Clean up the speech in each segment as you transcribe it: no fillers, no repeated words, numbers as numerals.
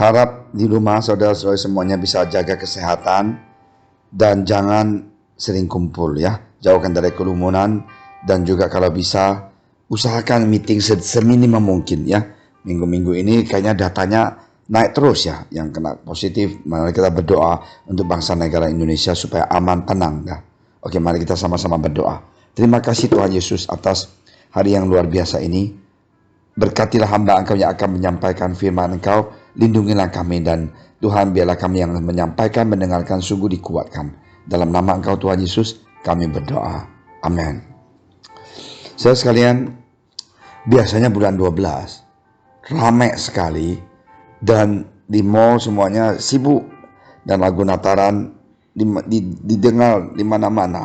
Harap di rumah saudara-saudara semuanya bisa jaga kesehatan dan jangan sering kumpul ya. Jauhkan dari kerumunan dan juga kalau bisa usahakan meeting seminimum mungkin ya. Minggu-minggu ini kayaknya datanya naik terus ya yang kena positif. Mari kita berdoa untuk bangsa negara Indonesia supaya aman, tenang ya. Oke, mari kita sama-sama berdoa. Terima kasih Tuhan Yesus atas hari yang luar biasa ini. Berkatilah hamba Engkau yang akan menyampaikan firman Engkau, lindungilah kami dan Tuhan biarlah kami yang menyampaikan, mendengarkan sungguh dikuatkan. Dalam nama Engkau Tuhan Yesus kami berdoa. Amin. Saudara sekalian, biasanya bulan 12 ramai sekali dan di mall semuanya sibuk dan lagu Nataran didengar di mana-mana.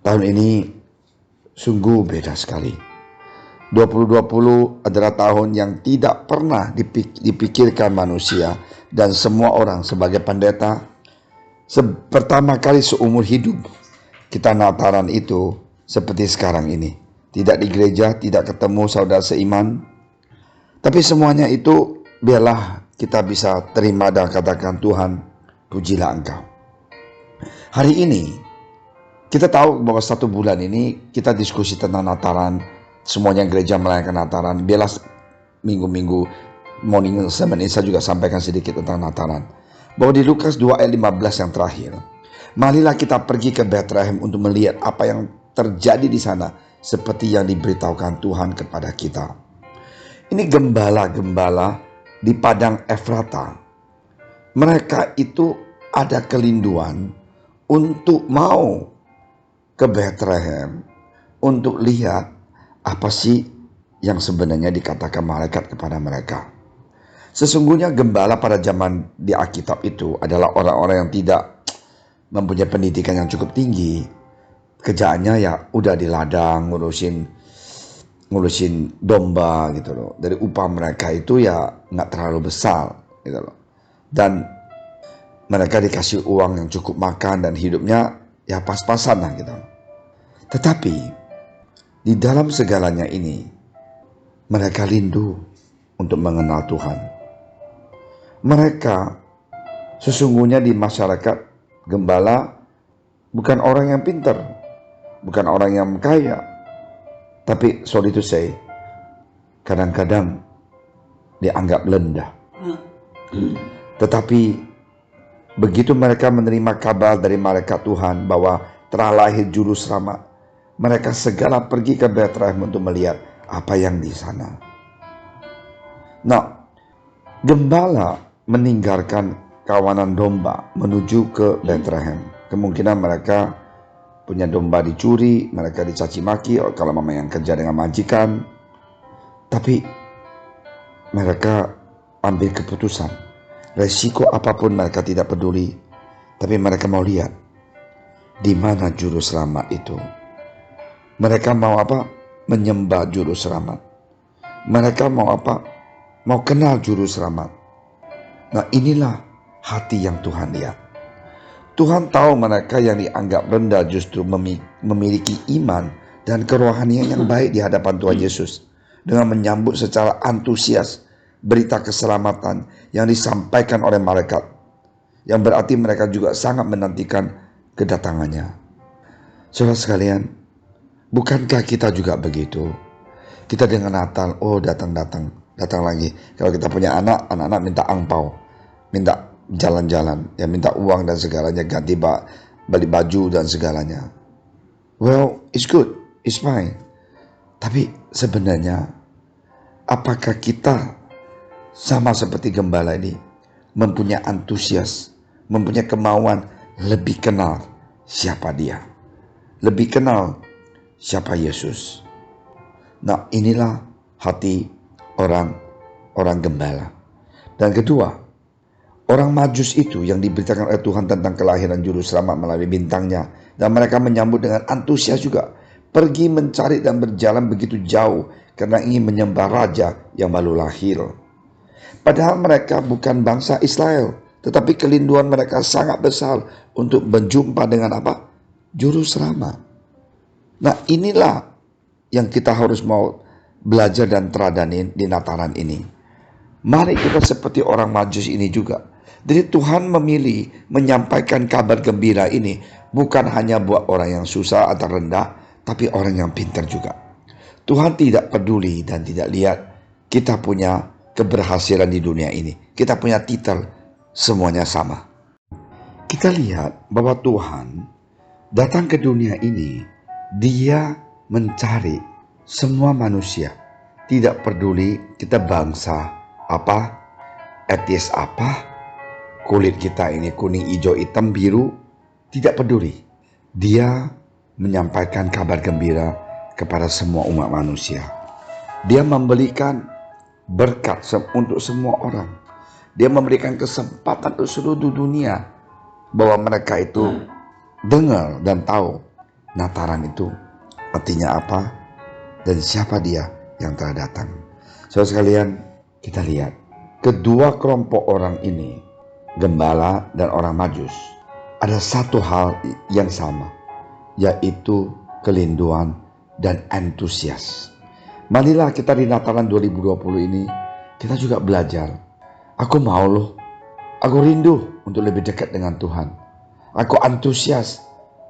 Tahun ini sungguh beda sekali. 2020 adalah tahun yang tidak pernah dipikirkan manusia dan semua orang sebagai pendeta. Pertama kali seumur hidup kita Nataran itu seperti sekarang ini. Tidak di gereja, tidak ketemu saudara seiman. Tapi semuanya itu biarlah kita bisa terima dan katakan Tuhan, pujilah Engkau. Hari ini kita tahu bahwa 1 bulan ini kita diskusi tentang Nataran. Semuanya gereja merayakan Nataran. Biarlah minggu-minggu morning sermon ini saya juga sampaikan sedikit tentang Nataran. Bahwa di Lukas 2 ayat 15 yang terakhir, marilah kita pergi ke Bethlehem untuk melihat apa yang terjadi di sana seperti yang diberitahukan Tuhan kepada kita. Ini gembala-gembala di padang Efrata. Mereka itu ada kerinduan untuk mau ke Bethlehem untuk lihat apa sih yang sebenarnya dikatakan malaikat kepada mereka. Sesungguhnya gembala pada zaman di Alkitab itu adalah orang-orang yang tidak mempunyai pendidikan yang cukup tinggi. Kerjaannya ya udah di ladang ngurusin domba gitu loh. Dari upah mereka itu ya nggak terlalu besar gitu loh. Dan mereka dikasih uang yang cukup makan dan hidupnya ya pas-pasan lah gitu. Tetapi di dalam segalanya ini, mereka rindu untuk mengenal Tuhan. Mereka sesungguhnya di masyarakat gembala bukan orang yang pintar, bukan orang yang kaya. Tapi sorry to say, kadang-kadang dianggap rendah. Tetapi begitu mereka menerima kabar dari malaikat Tuhan bahwa telah lahir juru selamat, mereka segera pergi ke Bethlehem untuk melihat apa yang di sana. Nah, gembala meninggalkan kawanan domba menuju ke Bethlehem. Kemungkinan mereka punya domba dicuri, mereka dicaci maki kalau mama yang kerja dengan majikan. Tapi mereka ambil keputusan. Resiko apapun mereka tidak peduli. Tapi mereka mau lihat di mana juru selamat itu. Mereka mau apa? Menyembah juru selamat. Mereka mau apa? Mau kenal juru selamat. Nah, inilah hati yang Tuhan lihat. Tuhan tahu mereka yang dianggap rendah justru memiliki iman dan kerohanian yang baik di hadapan Tuhan Yesus. Dengan menyambut secara antusias berita keselamatan yang disampaikan oleh malaikat. Yang berarti mereka juga sangat menantikan kedatangannya. Saudara sekalian, bukankah kita juga begitu? Kita dengan Natal, oh datang lagi. Kalau kita punya anak-anak minta angpau, minta jalan-jalan, ya minta uang dan segalanya, ganti beli baju dan segalanya. Well, it's good, it's fine. Tapi sebenarnya, apakah kita sama seperti gembala ini, mempunyai antusias, mempunyai kemauan lebih kenal siapa dia, lebih kenal siapa Yesus. Nah, inilah hati orang gembala. Dan kedua, orang Majus itu yang diberitakan oleh Tuhan tentang kelahiran juru selamat melalui bintangnya, dan mereka menyambut dengan antusias juga, pergi mencari dan berjalan begitu jauh karena ingin menyembah raja yang baru lahir. Padahal mereka bukan bangsa Israel, tetapi kerinduan mereka sangat besar untuk berjumpa dengan apa? Juru selamat. Nah, inilah yang kita harus mau belajar dan teladanin di Nataran ini. Mari kita seperti orang Majus ini juga. Jadi Tuhan memilih menyampaikan kabar gembira ini bukan hanya buat orang yang susah atau rendah, tapi orang yang pintar juga. Tuhan tidak peduli dan tidak lihat kita punya keberhasilan di dunia ini. Kita punya titel, semuanya sama. Kita lihat bahwa Tuhan datang ke dunia ini, Dia mencari semua manusia. Tidak peduli kita bangsa apa, etnis apa, kulit kita ini kuning, hijau, hitam, biru, tidak peduli. Dia menyampaikan kabar gembira kepada semua umat manusia. Dia memberikan berkat untuk semua orang. Dia memberikan kesempatan untuk seluruh dunia bahwa mereka itu dengar dan tahu Nataran itu artinya apa dan siapa Dia yang telah datang. Saudara sekalian, kita lihat kedua kelompok orang ini, gembala dan orang Majus, ada satu hal yang sama, yaitu kerinduan dan antusias. Marilah kita di Natalan 2020 ini, kita juga belajar. Aku mau loh, aku rindu untuk lebih dekat dengan Tuhan. Aku antusias,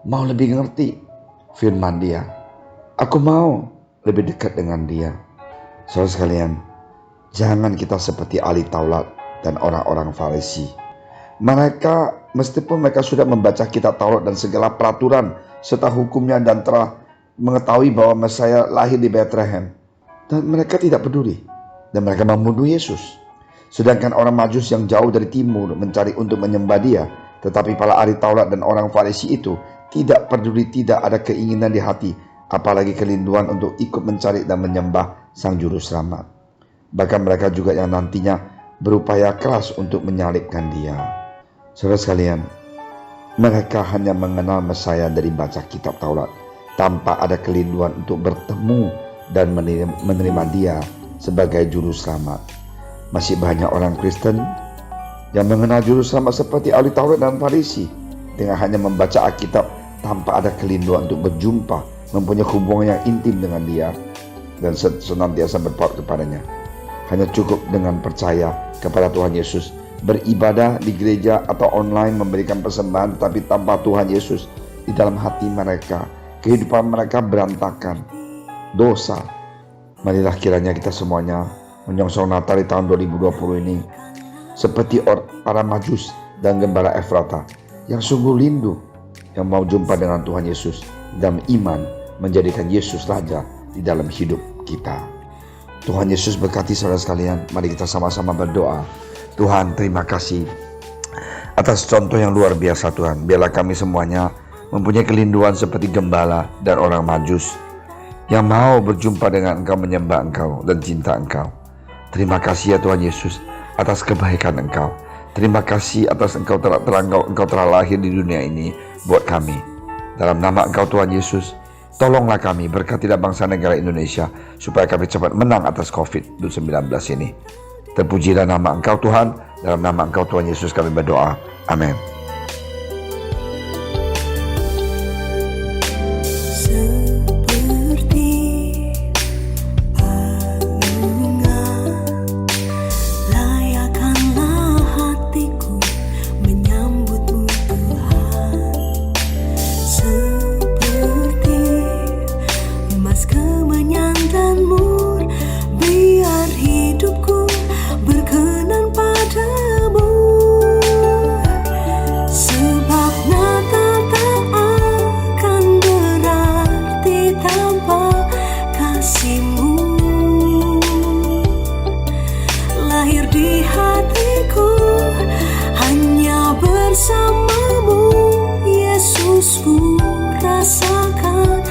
mau lebih ngerti firman Dia. Aku mau lebih dekat dengan Dia. Saudara sekalian, jangan kita seperti ahli Taurat dan orang-orang Farisi. Mereka, meskipun mereka sudah membaca kitab Taurat dan segala peraturan serta hukumnya dan telah mengetahui bahwa Mesias lahir di Bethlehem, dan mereka tidak peduli dan mereka membunuh Yesus. Sedangkan orang Majus yang jauh dari timur mencari untuk menyembah Dia, tetapi para ahli Taurat dan orang Farisi itu tidak peduli, tidak ada keinginan di hati, apalagi kerinduan untuk ikut mencari dan menyembah Sang Juru Selamat. Bahkan mereka juga yang nantinya berupaya keras untuk menyalibkan Dia. Saudara sekalian, mereka hanya mengenal Mesias dari baca kitab Taurat, tanpa ada kerinduan untuk bertemu dan menerima Dia sebagai Juru Selamat. Masih banyak orang Kristen yang mengenal Juru Selamat seperti ahli Taurat dan Farisi, dengan hanya membaca Alkitab tanpa ada kerinduan untuk berjumpa, mempunyai hubungan yang intim dengan Dia dan senantiasa berpaut kepadanya. Hanya cukup dengan percaya kepada Tuhan Yesus, beribadah di gereja atau online, memberikan persembahan, tetapi tanpa Tuhan Yesus di dalam hati mereka, kehidupan mereka berantakan, dosa. Marilah kiranya kita semuanya menyongsong Natal di tahun 2020 ini seperti para Majus dan gembala Efrata yang sungguh rindu, yang mau jumpa dengan Tuhan Yesus dan iman menjadikan Yesus Raja di dalam hidup kita. Tuhan Yesus berkati saudara sekalian. Mari kita sama-sama berdoa. Tuhan, terima kasih atas contoh yang luar biasa Tuhan. Biarlah kami semuanya mempunyai kerinduan seperti gembala dan orang Majus yang mau berjumpa dengan Engkau, menyembah Engkau dan cinta Engkau. Terima kasih ya Tuhan Yesus atas kebaikan Engkau. Terima kasih atas Engkau telah lahir di dunia ini buat kami. Dalam nama Engkau Tuhan Yesus, tolonglah kami, berkatilah bangsa negara Indonesia supaya kami cepat menang atas COVID-19 ini. Terpujilah nama Engkau Tuhan, dalam nama Engkau Tuhan Yesus kami berdoa. Amin. Bersamamu Yesus, ku rasakan